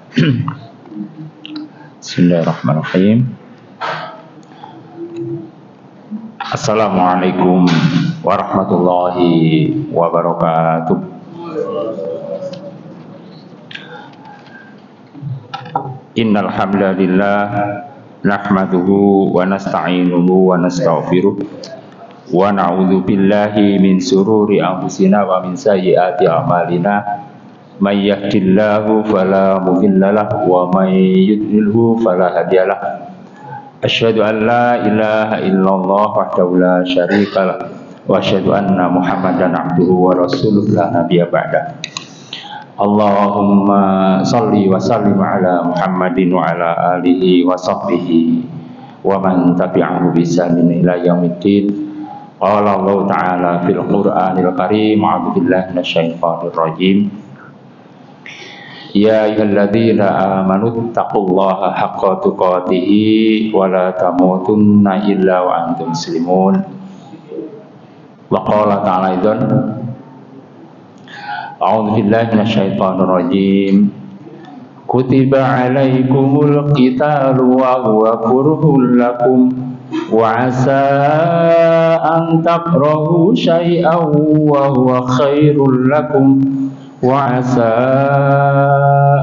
Bismillahirrahmanirrahim. Assalamualaikum warahmatullahi wabarakatuh. Innal hamdalillah nahmaduhu wa nasta'inuhu wa nastaghfiruh wa na'udzu billahi min sururi anfusina wa min sayyiati a'malina. May yahdihillahu fala mudhillalah wa may yudlilhu fala hadiyalah. Asyhadu an la ilaha illallah wahdahu la syarikalah wa asyhadu anna Muhammadan abduhu wa rasuluh la nabiyya ba'da. Allahumma salli wa sallim ala Muhammadin wa ala alihi wa sahbihi wa man tabi'ahu bi ihsanin ila yaumiddin. Qala Allah ta'ala fil Qur'anil Karim, a'udzu billahi minasyaitonir rajim. Ya ayyuhalladzina amanu taqullaha haqqa tuqatih wa la tamutunna illa wa antum muslimun. Wa qala ta'ala aidan a'udzu billahi minasyaitonir rajim. Kutiba 'alaikumul qitalu wa huwa kurhul lakum wa 'asa an takrahu syai'an wa huwa khairul lakum wa 'asa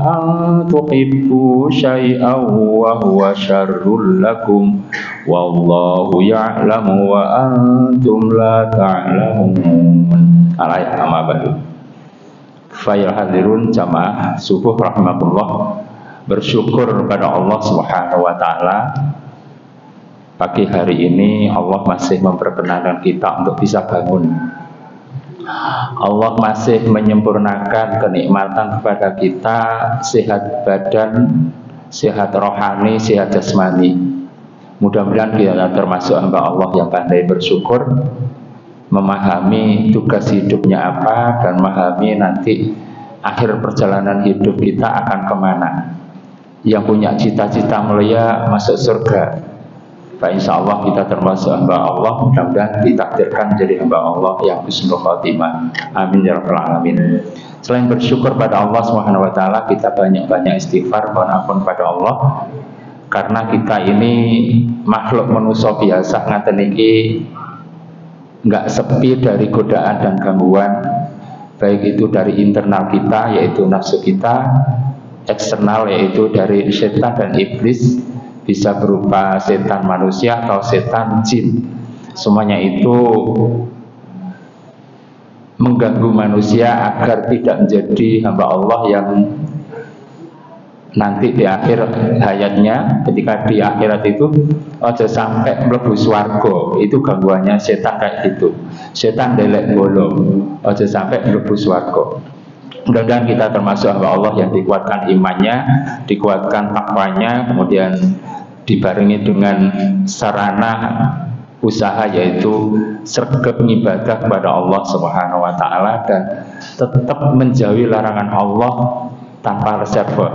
an tuhibbu syai'an wa huwa syarrul lakum wallahu ya'lamu wa antum la ta'lamun. Al-ayat amma ba'du. Fayal hadirun jamaah subuh rahimakumullah, bersyukur kepada Allah Subhanahu wa taala. Pagi hari ini Allah masih memperkenankan kita untuk bisa bangun. Allah masih menyempurnakan kenikmatan kepada kita, sehat badan, sehat rohani, sehat jasmani. Mudah-mudahan kita termasuk hamba Allah yang pandai bersyukur, memahami tugas hidupnya apa, dan memahami nanti akhir perjalanan hidup kita akan kemana. Yang punya cita-cita mulia masuk surga, insya Allah kita termasuk hamba Allah. Mudah-mudahan ditakdirkan jadi hamba Allah yang husnul khotimah. Amin ya rabbal alamin. Selain bersyukur pada Allah Subhanahu wa taala, kita banyak-banyak istighfar, mohon ampun pada Allah. Karena kita ini makhluk manusia biasa ngaten iki, enggak sepi dari godaan dan gangguan, baik itu dari internal kita yaitu nafsu kita, eksternal yaitu dari setan dan iblis, bisa berupa setan manusia atau setan jin. Semuanya itu mengganggu manusia agar tidak menjadi hamba Allah yang nanti di akhir hayatnya, ketika di akhirat itu aja sampai mlebu swarga. Itu gangguannya setan kayak gitu. Setan delek bolong, aja sampai mlebu swarga. Mudah-mudahan kita termasuk hamba Allah yang dikuatkan imannya, dikuatkan takwanya, kemudian dibarengi dengan sarana usaha yaitu sregep ibadah kepada Allah Subhanahu wa taala dan tetap menjauhi larangan Allah tanpa reserve.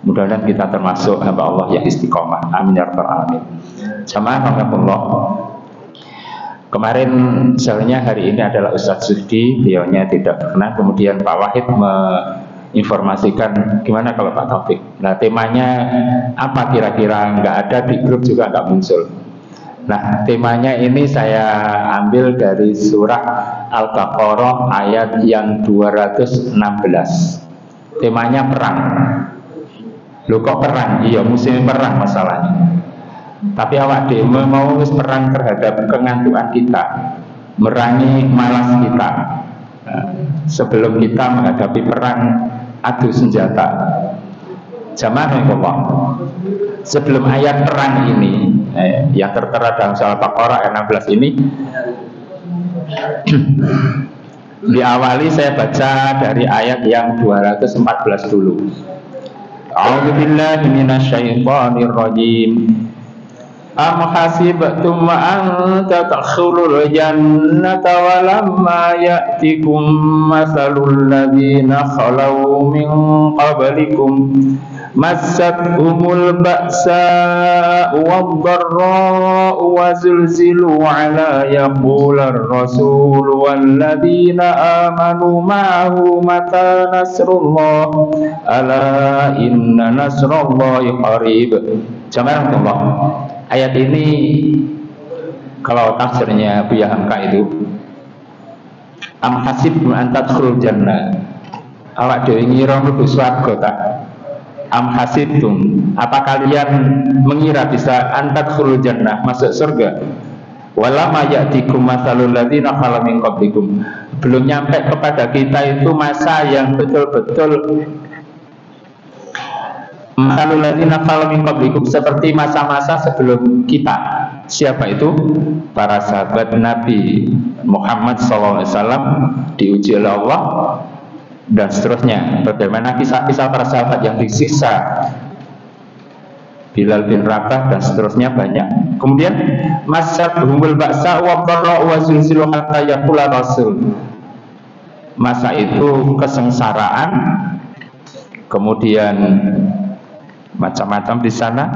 Mudah-mudahan kita termasuk hamba Allah yang istiqomah. Amin ya rabbal alamin. Jamaah rahimakumullah. Kemarin misalnya hari ini adalah Ustadz Sudi, beliaunya tidak berkenan. Kemudian Pak Wahid informasikan gimana kalau Pak Taufik. Nah, temanya apa kira-kira, nggak ada di grup juga nggak muncul. Nah, temanya ini saya ambil dari surah Al-Baqarah ayat yang 216. Temanya perang. Loh kok perang? Iya, musim perang masalahnya. Tapi awak dhewe mau perang terhadap kengantukan kita, merangi malas kita. Nah, sebelum kita menghadapi perang adu senjata. Jamaah Allah. Sebelum ayat perang ini yang tertera dalam surah Al-Baqarah ayat 16 ini diawali saya baca dari ayat yang 214 dulu. A'udzu billahi minasyaitonir rajim. Am hasibtum an tadkhulul jannata wa lamma ya'tikum mathalul ladzina khalau min qablikum Massathumul ba'sa wad-dharra wa zulzilu ala yaqular rasul walladzina amanu ma'ahu mata nasrullah ala inna nasrallahi qarib. Jamaah Allah. Ayat ini kalau tafsirnya Buya Hamka itu am hasibtum an tadkhulul jannah, awak dhewe ngira mlebu swarga ta? Am hasibtum, apa kalian mengira bisa an tadkhulul jannah, masuk surga? Walama ya'tikum matsalul ladzina khala min qablikum, belum nyampe kepada kita itu masa yang betul-betul matsalul ladzina khala min qablikum, seperti masa-masa sebelum kita. Siapa itu? Para sahabat Nabi Muhammad SAW diuji oleh Allah, dan seterusnya. Bagaimana kisah-kisah para sahabat yang disiksa, Bilal bin Rabah dan seterusnya banyak. Kemudian massathumul ba'sa wad-dharra wa zulzilu hatta yaqula rasul. Masa itu kesengsaraan, kemudian macam-macam di sana,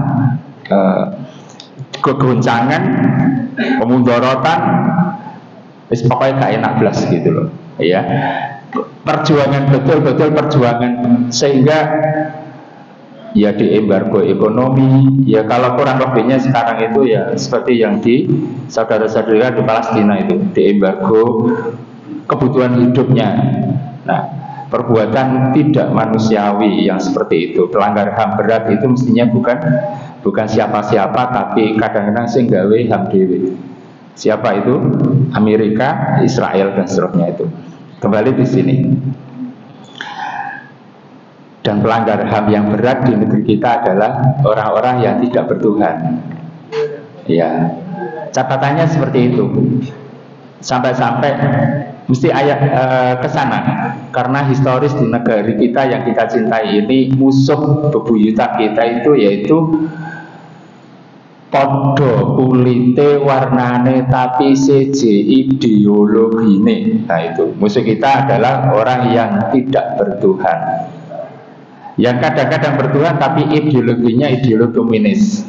kegoncangan, pemudharatan, pokoknya gak enak belas gitu loh, ya. Perjuangan, betul-betul perjuangan, sehingga ya di embargo ekonomi, ya kalau kurang lebihnya sekarang itu ya seperti yang di saudara-saudara di Palestina itu, di embargo kebutuhan hidupnya. Nah, perbuatan tidak manusiawi yang seperti itu, pelanggar HAM berat itu mestinya bukan siapa-siapa, tapi kadang-kadang sing gawe HAM dewe. Siapa itu? Amerika, Israel dan seterusnya itu. Kembali di sini. Dan pelanggar HAM yang berat di negeri kita adalah orang-orang yang tidak bertuhan. Ya, catatannya seperti itu. Sampai-sampai mesti ayat ke sana, karena historis di negeri kita yang kita cintai ini, musuh bebuyutan kita itu yaitu podo kulite warnane tapi seje ideologine. Nah itu musuh kita adalah orang yang tidak bertuhan, yang kadang-kadang bertuhan tapi ideologinya ideologi komunis,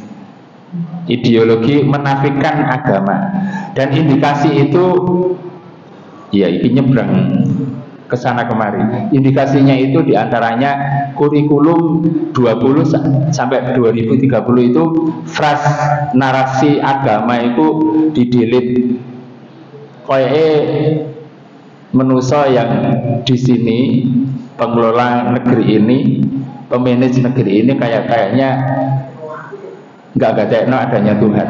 ideologi menafikan agama. Dan indikasi itu ya ini nyebrang ke sana kemari. Indikasinya itu diantaranya kurikulum 20 sampai 2030 itu frase narasi agama itu didelete. Koyoke menuso yang di sini, pengelola negeri ini, pemanage negeri ini kayaknya nggak gadekno adanya Tuhan.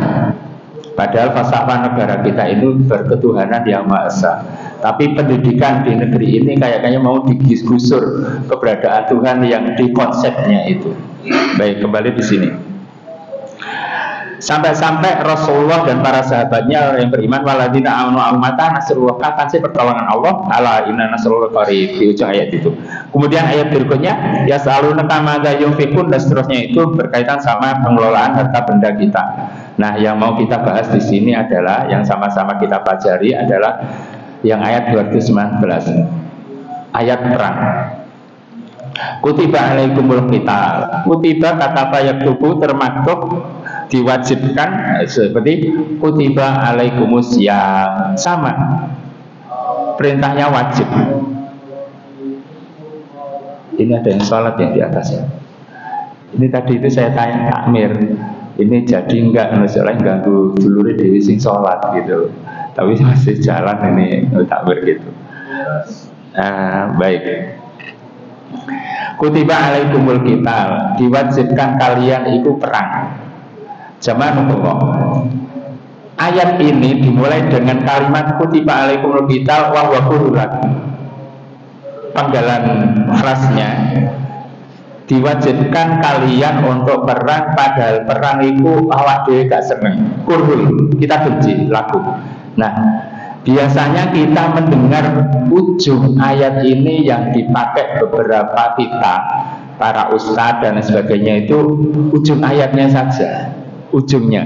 Padahal falsafah negara kita itu berketuhanan yang Maha Esa. Tapi pendidikan di negeri ini kayaknya mau digusur keberadaan Tuhan yang di konsepnya itu. Baik, kembali di sini. Sampai-sampai Rasulullah dan para sahabatnya yang beriman, waladina amanu mata nasrullah, kapan sih pertolongan Allah? Ala inna nasrullah qarib, di ujung ayat itu. Kemudian ayat berikutnya, ya selalu nekamaga yunfikun, dan seterusnya itu berkaitan sama pengelolaan harta benda kita. Nah, yang mau kita bahas di sini adalah yang sama-sama kita pelajari adalah yang ayat 219, ayat perang. Kutiba alaikumul qital. Kutiba kata ayat tubuh termaktub, diwajibkan, seperti kutiba alaikumus, yang sama perintahnya wajib. Ini ada yang sholat yang di atasnya. Ini tadi itu saya tanya takmir, ini jadi enggak soalnya ganggu dulure dewi sing sholat gitu, tapi masih jalan ini takbir gitu. Baik. Kutiba alaikumul qital, diwajibkan kalian itu perang. Zaman Allah. Ayat ini dimulai dengan kalimat kutiba alaikumul qital wa huwa kurhun lakum. Penggalan frasnya, diwajibkan kalian untuk perang, padahal perang itu awak dhewe gak seneng. Kurhul, kita benci, laku. Nah, biasanya kita mendengar ujung ayat ini yang dipakai beberapa kita, para ustadz dan sebagainya, itu ujung ayatnya saja, ujungnya.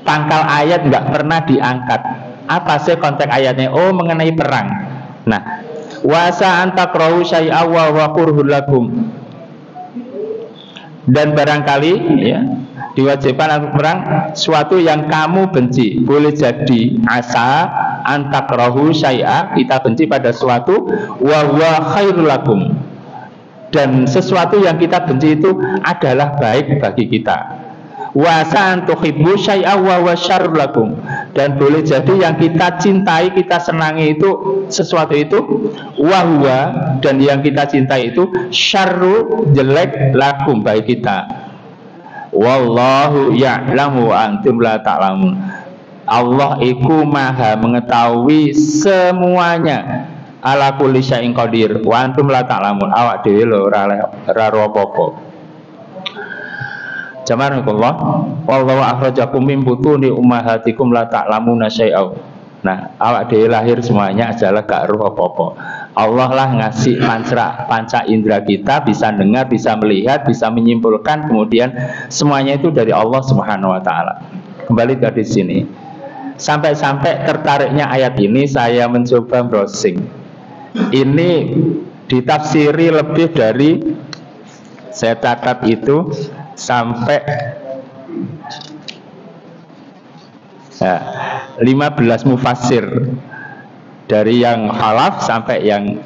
Pangkal ayat nggak pernah diangkat. Apa sih konteks ayatnya? Oh, mengenai perang. Nah, wasa antakrahu syai'a wa kurhul lakum. Dan barangkali ya diwajibkan untuk perang suatu yang kamu benci. Boleh jadi asa antakrahu syai'a, kita benci pada suatu, wa huwa khairul lakum, dan sesuatu yang kita benci itu adalah baik bagi kita. Wa asa antuhibbu syai'a wa huwa syarrul lakum, dan boleh jadi yang kita cintai, kita senangi itu sesuatu itu wa huwa, dan yang kita cintai itu syarru, jelek, lakum, bagi kita. Wallahu ya'lamu wa antum la ta'lamun. Allah iku maha mengetahui semuanya. Ala kulli syai'in qadir wa antum la ta'lamun. Awak dhewe lho ora apa-apa. Jamarakallah. Wallahu akhrajakum min butuni ummahatikum la ta'lamuna syai'a. Nah, awak dhewe lahir semuanya adalah gak roh apa-apa. Allah lah ngasih panca indera kita, bisa dengar, bisa melihat, bisa menyimpulkan, kemudian semuanya itu dari Allah Subhanahu wa taala. Kembali dari sini. Sampai-sampai tertariknya ayat ini, saya mencoba browsing. Ini ditafsiri lebih dari, saya catat itu sampai 15 mufassir, dari yang khalaf sampai yang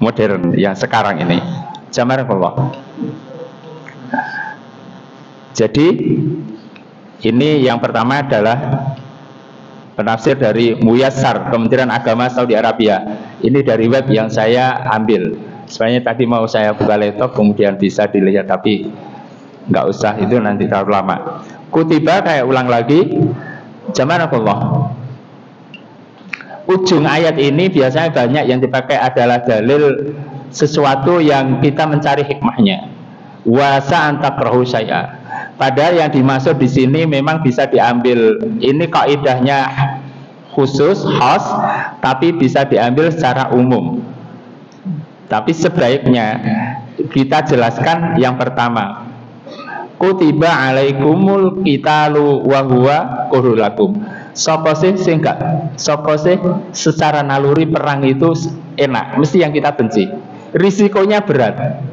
modern, yang sekarang ini. Jamarakallah. Jadi ini yang pertama adalah penafsir dari Muyassar, Kementerian Agama Saudi Arabia. Ini dari web yang saya ambil. Sebenarnya tadi mau saya buka laptop kemudian bisa dilihat, tapi nggak usah, itu nanti terlalu lama. Kutiba, kayak ulang lagi. Jamarakallah. Ujung ayat ini biasanya banyak yang dipakai adalah dalil sesuatu yang kita mencari hikmahnya. Wasa antakrahu syai'a. Padahal yang dimaksud di sini memang bisa diambil, ini kaidahnya khusus, khas, tapi bisa diambil secara umum. Tapi sebaiknya kita jelaskan yang pertama. Kutiba alaikumul qitalu wa huwa kurhul lakum. Sapa sih secara naluri perang itu enak, mesti yang kita benci. Risikonya berat.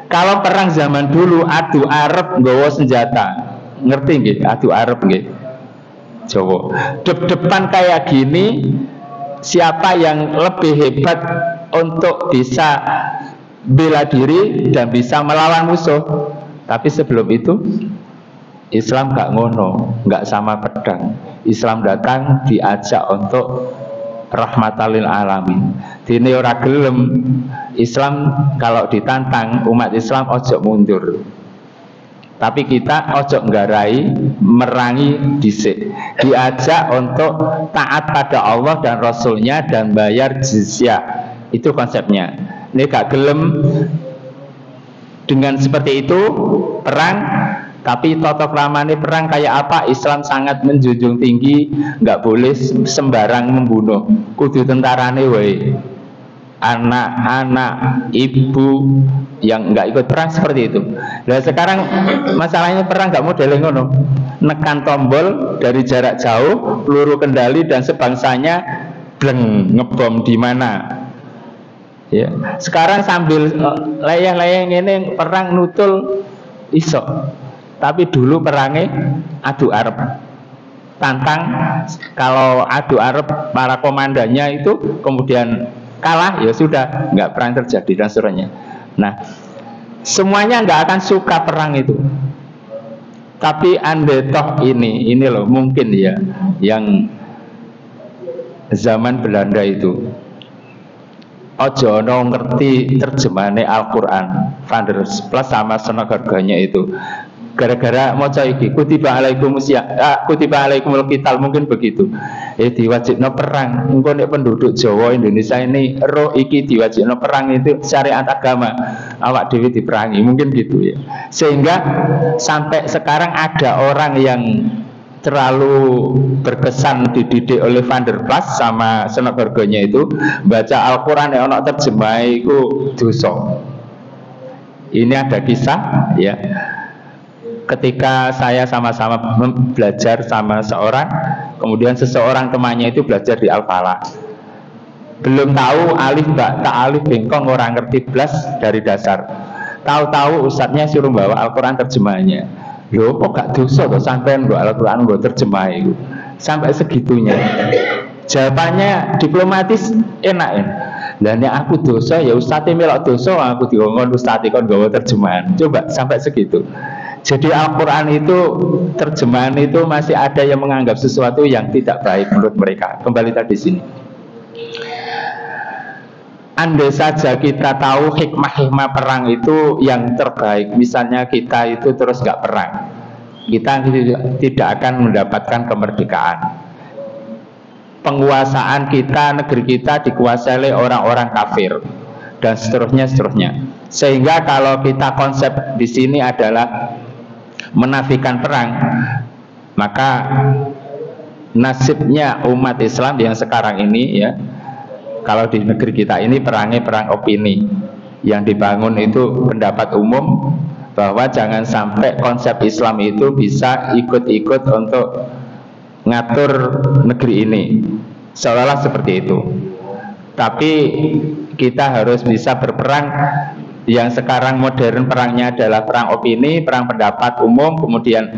Kalau perang zaman dulu adu arep nggawa senjata. Ngerti nggih adu arep nggih? Jawa. Dep-depan kayak gini, siapa yang lebih hebat untuk bisa bela diri dan bisa melawan musuh. Tapi sebelum itu Islam gak ngono, gak sama pedang. Islam datang diajak untuk rahmatan lil alamin. Dene ora gelem. Islam kalau ditantang umat Islam ojo mundur. Tapi kita ojo nggarai, merangi dhisik. Diajak untuk taat pada Allah dan Rasulnya dan bayar jizyah. Itu konsepnya. Ini gak gelem. Dengan seperti itu perang, tapi tata kramane perang kayak apa? Islam sangat menjunjung tinggi, nggak boleh sembarang membunuh. Kudu tentarane wae. Anak-anak, ibu yang nggak ikut perang seperti itu. Nah sekarang masalahnya perang nggak model ngono. Nekan tombol dari jarak jauh, peluru kendali dan sebangsanya bleng ngebom di mana. Ya. Sekarang sambil layang-layang ini perang nutul iso. Tapi dulu perangnya adu arep. Tantang, kalau adu arep para komandannya itu kemudian kalah, ya sudah, nggak perang terjadi dan seterusnya. Nah, semuanya nggak akan suka perang itu. Tapi andai toh ini loh mungkin ya yang zaman Belanda itu. Ojo no ngerti terjemahane Al-Quran Van der Plas sama senagarganya itu gara-gara maca iki kutiba alaikumul qital, mungkin begitu. Diwajibno perang. Engko nek penduduk Jawa Indonesia ini roh iki diwajibno perang itu syariat agama, awak dhewe diperangi, mungkin gitu ya. Sehingga sampai sekarang ada orang yang terlalu berkesan dididik oleh Van der Plas sama senagarganya itu, baca Al-Quran yang ono terjemah itu dosa. Ini ada kisah ya, ketika saya sama-sama belajar sama seorang, kemudian seseorang temannya itu belajar di Al-Falah, belum tahu alif ba ta alif bengkong, orang ngerti blas dari dasar. Tahu-tahu ustadznya suruh bawa Al-Quran terjemahannya. Loh kok gak dosa toh sampean nggo Al-Quran nggo terjemah itu. Sampai segitunya. Jawabannya diplomatis enak ya. Dan yang aku dosa ya ustadznya melok dosa, aku diongkon ustadznya kon nggawa terjemahan. Coba sampai segitu. Jadi Al-Quran itu terjemahan itu masih ada yang menganggap sesuatu yang tidak baik menurut mereka. Kembali tadi sini. Andai saja kita tahu hikmah-hikmah perang itu yang terbaik, misalnya kita itu terus nggak perang, kita tidak akan mendapatkan kemerdekaan. Penguasaan kita, negeri kita dikuasai oleh orang-orang kafir dan seterusnya. Sehingga kalau kita konsep di sini adalah menafikan perang, maka nasibnya umat Islam yang sekarang ini ya. Kalau di negeri kita ini perangnya perang opini. Yang dibangun itu pendapat umum bahwa jangan sampai konsep Islam itu bisa ikut-ikut untuk ngatur negeri ini. Seolah-olah seperti itu. Tapi kita harus bisa berperang. Yang sekarang modern perangnya adalah perang opini, perang pendapat umum, kemudian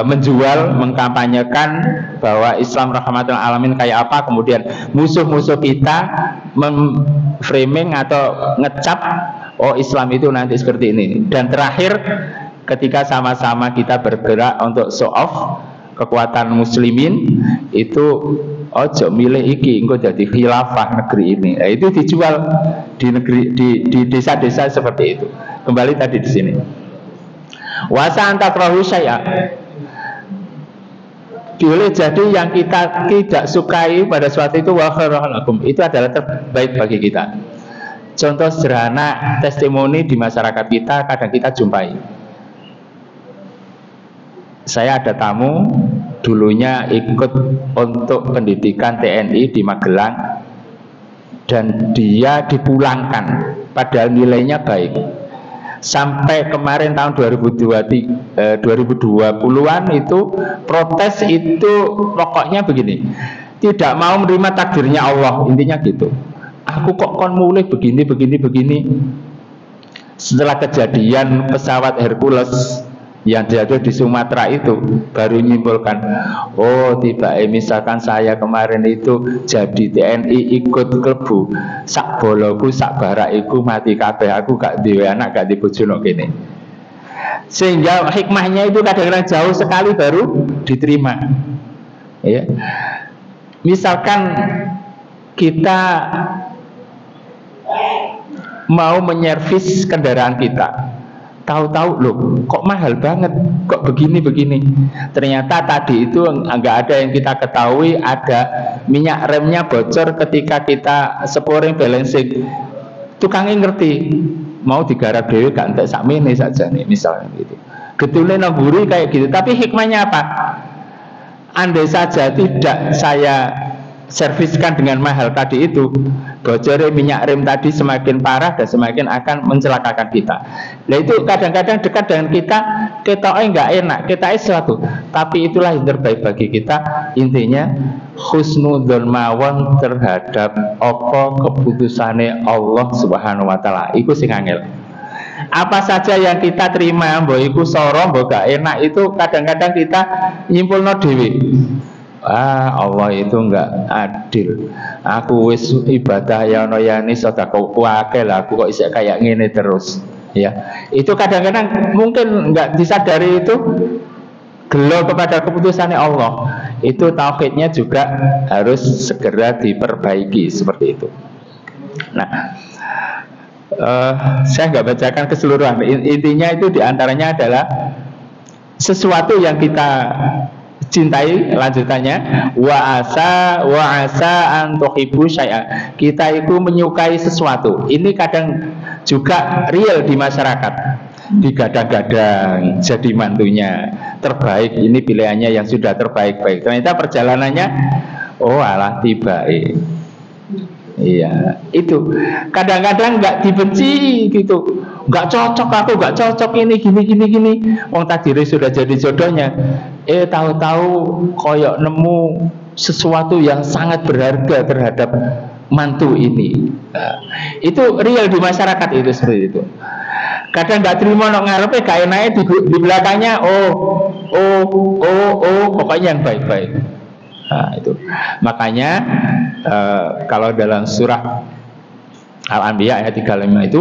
menjual, mengkampanyekan bahwa Islam rahmatul alamin kayak apa, kemudian musuh-musuh kita memframing atau ngecap oh Islam itu nanti seperti ini. Dan terakhir ketika sama-sama kita bergerak untuk show off kekuatan muslimin itu ojo milih iki engko jadi khilafah negeri ini. Nah, itu dijual di negeri di desa-desa seperti itu. Kembali tadi di sini. Wasa antakrahu syai'a. Boleh jadi yang kita tidak sukai pada suatu itu wa khairul lakum, itu adalah terbaik bagi kita. Contoh sederhana testimoni di masyarakat kita kadang kita jumpai. Saya ada tamu dulunya ikut untuk pendidikan TNI di Magelang dan dia dipulangkan padahal nilainya baik. Sampai kemarin tahun 2020-an itu protes itu pokoknya begini, tidak mau menerima takdirnya Allah, intinya gitu. Aku kok kon mulai begini. Setelah kejadian pesawat Hercules yang jatuh di Sumatera itu baru menyimpulkan, oh tiba misalkan saya kemarin itu jadi TNI ikut klebu sak boloku sak barakiku mati kabeh, aku gak duwe anak gak dibojo kene. Sehingga hikmahnya itu kadang-kadang jauh sekali baru diterima ya. Misalkan kita mau menyervis kendaraan kita, tahu-tahu loh kok mahal banget, kok begini. Ternyata tadi itu nggak ada yang kita ketahui, ada minyak remnya bocor ketika kita sporing balancing. Tukangnya ngerti, mau digarap dewe gak entek sakmene saja nih misalnya gitu. Getune namburi kayak gitu. Tapi hikmahnya apa? Andai saja tidak saya serviskan dengan mahal tadi itu, bocornya minyak rem tadi semakin parah dan semakin akan mencelakakan kita. Nah itu kadang-kadang dekat dengan kita nggak enak, kita sesuatu, tapi itulah yang terbaik bagi kita. Intinya husnudzon mawon terhadap apa keputusannya Allah Subhanahu Wa Taala. Iku sing angel. Apa saja yang kita terima, mbok iku soro, mbok gak enak, itu kadang-kadang kita nyimpulno dhewe. Allah itu enggak adil. Aku wis ibadah ya ono yani sedekah akeh lah, aku kok isih kayak ngene terus. Ya, itu kadang-kadang mungkin enggak disadari itu gelo kepada keputusannya Allah. Itu tauhidnya juga harus segera diperbaiki seperti itu. Nah, saya enggak bacakan keseluruhan. Intinya itu diantaranya adalah sesuatu yang kita cintai, lanjutannya wa asa an tuhibbu syai'a. Kita itu menyukai sesuatu. Ini kadang juga real di masyarakat. Digadang-gadang jadi mantunya terbaik, ini pilihannya yang sudah terbaik-baik. Ternyata perjalanannya oh alah tiba. Iya, itu kadang-kadang nggak dibenci gitu, nggak cocok, aku nggak cocok ini gini. Wong takdirnya sudah jadi jodohnya, tahu-tahu koyok nemu sesuatu yang sangat berharga terhadap mantu ini. Nah, itu real di masyarakat itu seperti itu. Kadang nggak terima nong ngarepe gak enake di belakangnya pokoknya yang baik-baik. Nah, itu. Makanya kalau dalam surah Al-Anbiya ayat 35 itu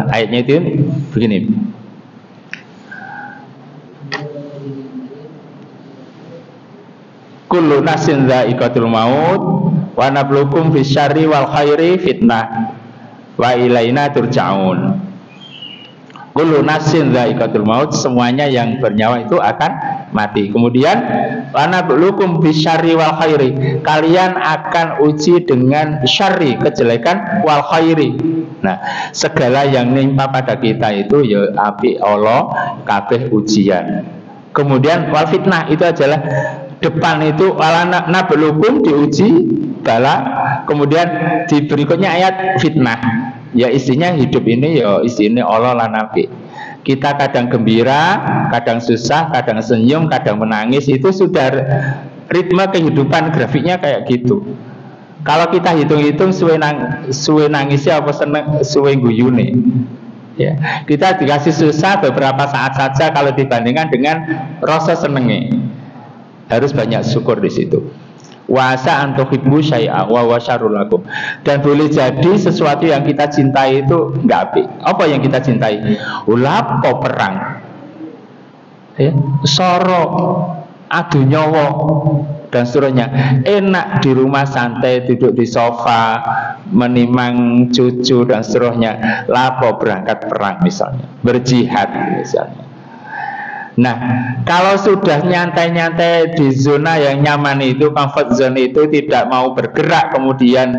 ayatnya itu begini. Kullu nafsin dha'iqatul maut wa nabluukum bisyarri wal khairi fitnah wa ilaina turja'un. Kullu nafsin dha'iqatul maut, semuanya yang bernyawa itu akan mati. Kemudian wa nabluukum bisyarri wal khairi, kalian akan uji dengan syarri, kejelekan, wal khairi. Nah, segala yang nimpa pada kita itu ya api Allah kabeh ujian. Kemudian wal fitnah itu adalah depan itu wala nabluukum diuji bala, kemudian di berikutnya ayat fitnah. Ya isinya hidup ini ya isinya Allah lan nabi. Kita kadang gembira, kadang susah, kadang senyum, kadang menangis, itu sudah ritme kehidupan, grafiknya kayak gitu. Kalau kita hitung-hitung suwe nangisnya apa seneng suwe guyune. Ya, kita dikasih susah beberapa saat saja kalau dibandingkan dengan rasa senengnya. Harus banyak syukur di situ. Wasa antuhibbu syai'a wa wasyarul lakum. Dan boleh jadi sesuatu yang kita cintai itu enggak apik. Apa yang kita cintai? Ulap kok perang. Ya, soro, adu nyawa dan seterusnya. Enak di rumah santai duduk di sofa menimang cucu dan seterusnya. Lapo berangkat perang misalnya, berjihad misalnya. Nah, kalau sudah nyantai-nyantai di zona yang nyaman itu, comfort zone itu, tidak mau bergerak, kemudian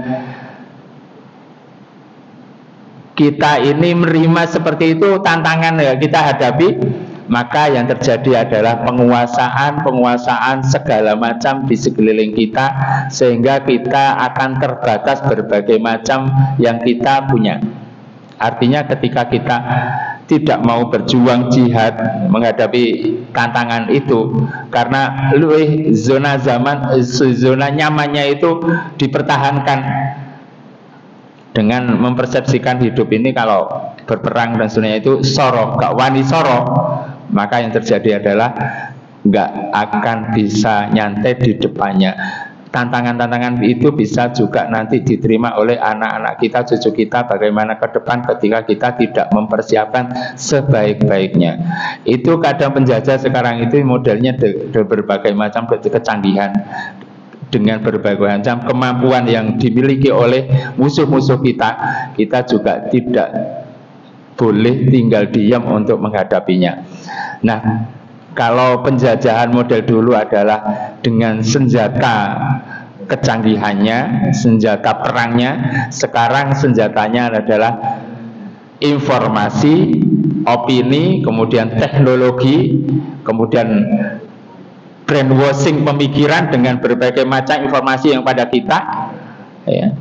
kita ini menerima seperti itu tantangan ya kita hadapi, maka yang terjadi adalah penguasaan segala macam di sekeliling kita, sehingga kita akan terbatas berbagai macam yang kita punya. Artinya ketika kita tidak mau berjuang jihad menghadapi tantangan itu, karena zona nyamannya itu dipertahankan dengan mempersepsikan hidup ini kalau berperang dan sebenarnya itu soro, gak wani soro, maka yang terjadi adalah gak akan bisa nyantai di depannya. Tantangan-tantangan itu bisa juga nanti diterima oleh anak-anak kita, cucu kita, bagaimana ke depan ketika kita tidak mempersiapkan sebaik-baiknya. Itu kadang penjajah sekarang itu modelnya berbagai macam kecanggihan, dengan berbagai macam kemampuan yang dimiliki oleh musuh-musuh kita. Kita juga tidak boleh tinggal diam untuk menghadapinya. Nah, kalau penjajahan model dulu adalah dengan senjata kecanggihannya, senjata perangnya, sekarang senjatanya adalah informasi, opini, kemudian teknologi, kemudian brainwashing pemikiran dengan berbagai macam informasi yang pada kita, ya,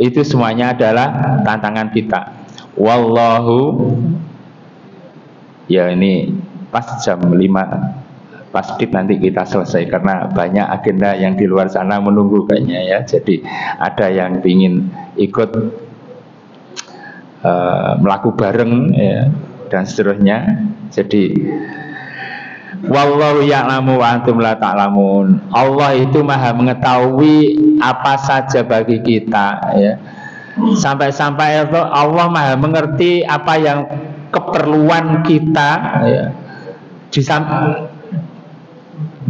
itu semuanya adalah tantangan kita. Wallahu, ya ini pas jam 5 pas dip nanti kita selesai karena banyak agenda yang di luar sana menunggu kayaknya ya. Jadi ada yang ingin ikut melaku bareng ya, dan seterusnya. Jadi wallahu ya'lamu wa antum la ta'lamun. Allah itu maha mengetahui apa saja bagi kita ya. Sampai-sampai Allah maha mengerti apa yang keperluan kita ya,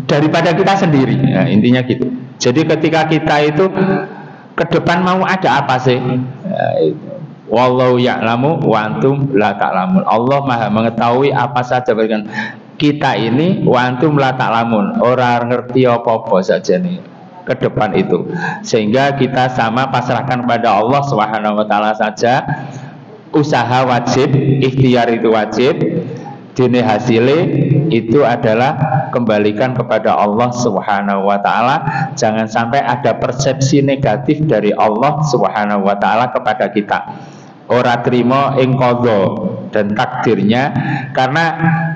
daripada kita sendiri ya, intinya gitu. Jadi ketika kita itu ke depan mau ada apa sih ya, wallahu ya'lamu wa antum la ta'lamun. Allah maha mengetahui apa saja bagi kita ini, wa antum la ta'lamun, orang ngerti apa-apa saja nih ke depan itu, sehingga kita sama pasrahkan pada Allah Subhanahu wa taala saja. Usaha wajib, ikhtiar itu wajib, dini hasilnya itu adalah kembalikan kepada Allah Subhanahu wa taala. Jangan sampai ada persepsi negatif dari Allah Subhanahu wa taala kepada kita. Ora trimo ing qadha dan takdirnya, karena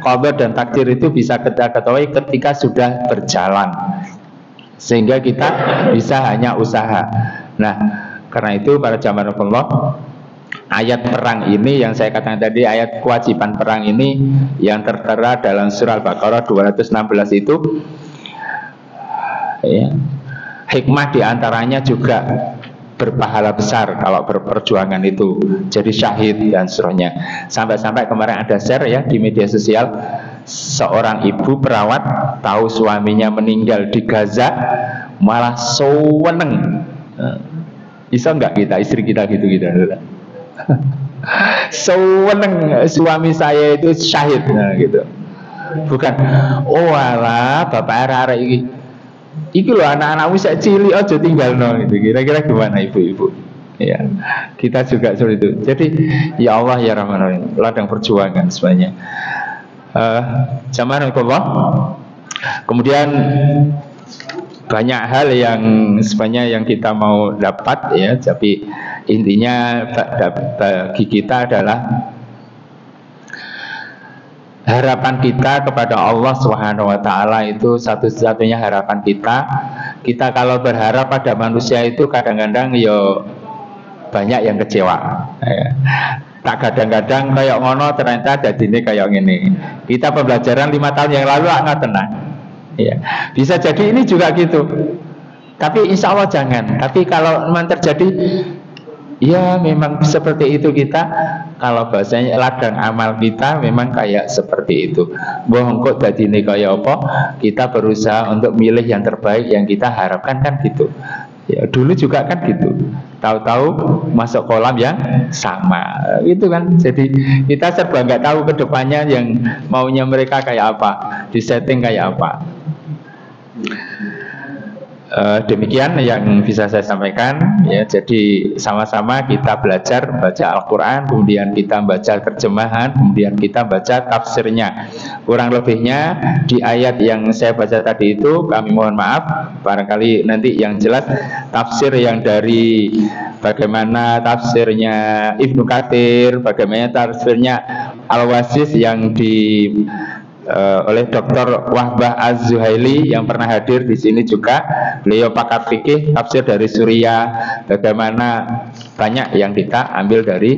qadha dan takdir itu bisa kita ketahui ketika sudah berjalan. sehingga kita bisa hanya usaha. Nah, karena itu para jamaah Allah, ayat perang ini yang saya katakan tadi, ayat kewajiban perang ini yang tertera dalam surah Al-Baqarah 216 itu, ya, hikmah diantaranya juga berpahala besar kalau berperjuangan itu jadi syahid dan seterusnya. Sampai-sampai kemarin ada share ya di media sosial, seorang ibu perawat tahu suaminya meninggal di Gaza malah seneng. Bisa nggak kita, istri kita gitu seneng suami saya itu syahid, nah gitu. Bukan, oh alah bapak arek iki iki lho anak-anakmu sak cilik aja tinggalno gitu. Kira-kira gimana ibu-ibu? Ya, kita juga seperti itu. Jadi ya Allah ya Rahman Rahim, ladang perjuangan semuanya. Jamaah Allah. Kemudian banyak hal yang sebenarnya yang kita mau dapat ya, tapi intinya bagi kita adalah harapan kita kepada Allah Subhanahu wa taala itu satu-satunya harapan kita. Kita kalau berharap pada manusia itu kadang-kadang ya banyak yang kecewa. Ya. Tak kadang-kadang kayak ngono ternyata dadine kayak gini. Kita pembelajaran 5 tahun yang lalu nggak tenang. Ya. Bisa jadi ini juga gitu. Tapi insya Allah jangan. Tapi kalau memang terjadi, ya memang seperti itu kita. Kalau bahasanya ladang amal kita memang kayak seperti itu. Bohong kok tadi ini kayak apa? Kita berusaha untuk milih yang terbaik yang kita harapkan kan gitu. Ya dulu juga kan gitu. Tahu-tahu masuk kolam yang sama, itu kan. Jadi kita serba nggak tahu ke depannya yang maunya mereka kayak apa, disetting kayak apa. Demikian yang bisa saya sampaikan ya. Jadi sama-sama kita belajar baca Al-Quran, kemudian kita baca terjemahan, kemudian kita baca tafsirnya. Kurang lebihnya di ayat yang saya baca tadi itu kami mohon maaf, barangkali nanti yang jelas tafsir yang dari bagaimana tafsirnya Ibnu Katsir, bagaimana tafsirnya Al-Wasis yang oleh Dr. Wahbah Az-Zuhaili yang pernah hadir di sini juga. Beliau pakar fikih, tafsir dari Suriah. Bagaimana banyak yang kita ambil dari,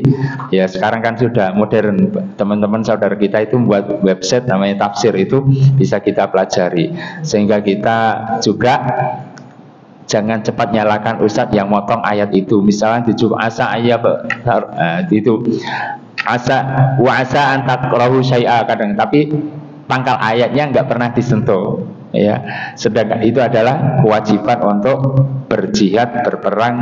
ya sekarang kan sudah modern. Teman-teman saudara kita itu membuat website namanya tafsir, itu bisa kita pelajari. Sehingga kita juga jangan cepat nyalakan ustadz yang motong ayat itu. Misalnya di asa ayat itu asa wa asa antakrahu syai'a kadang, tapi pangkal ayatnya nggak pernah disentuh ya. Sedangkan itu adalah kewajiban untuk berjihad, berperang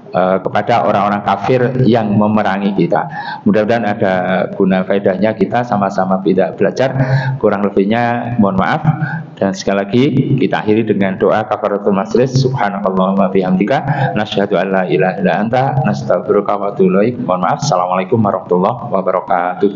kepada orang-orang kafir yang memerangi kita. Mudah-mudahan ada guna faedahnya, kita sama-sama tidak belajar. Kurang lebihnya mohon maaf, dan sekali lagi kita akhiri dengan doa kafaratul majlis. Subhanakallahumma bihamdika nasyhadu an la ilaha illa anta nastaghfiruka wa atubu ilaik. Mohon maaf. Assalamualaikum warahmatullahi wabarakatuh.